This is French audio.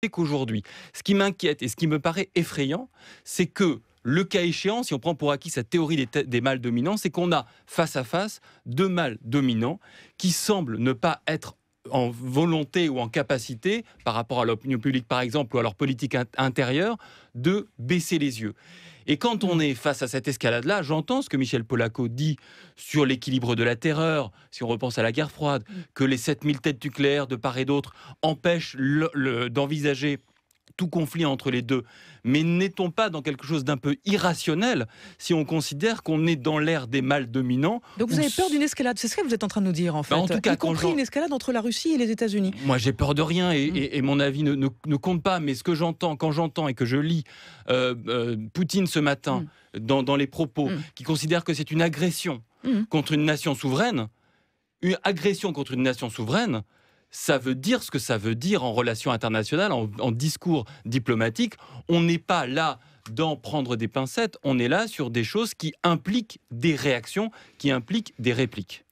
qu'aujourd'hui, ce qui m'inquiète et ce qui me paraît effrayant, c'est que le cas échéant, si on prend pour acquis cette théorie des mâles dominants, c'est qu'on a face à face deux mâles dominants qui semblent ne pas être en volonté ou en capacité, par rapport à l'opinion publique par exemple, ou à leur politique intérieure, de baisser les yeux. Et quand on est face à cette escalade-là, j'entends ce que Michel Polaccot dit sur l'équilibre de la terreur, si on repense à la guerre froide, que les 7000 têtes nucléaires de part et d'autre empêchent d'envisager tout conflit entre les deux. Mais n'est-on pas dans quelque chose d'un peu irrationnel si on considère qu'on est dans l'ère des mâles dominants? Donc vous avez peur d'une escalade, c'est ce que vous êtes en train de nous dire en fait, en tout cas, y compris une escalade entre la Russie et les États-Unis. Moi j'ai peur de rien et mon avis ne compte pas, mais ce que j'entends, quand j'entends et que je lis Poutine ce matin dans les propos, qui considère que c'est une agression contre une nation souveraine, ça veut dire ce que ça veut dire en relations internationales, en discours diplomatique. On n'est pas là d'en prendre des pincettes, on est là sur des choses qui impliquent des réactions, qui impliquent des répliques.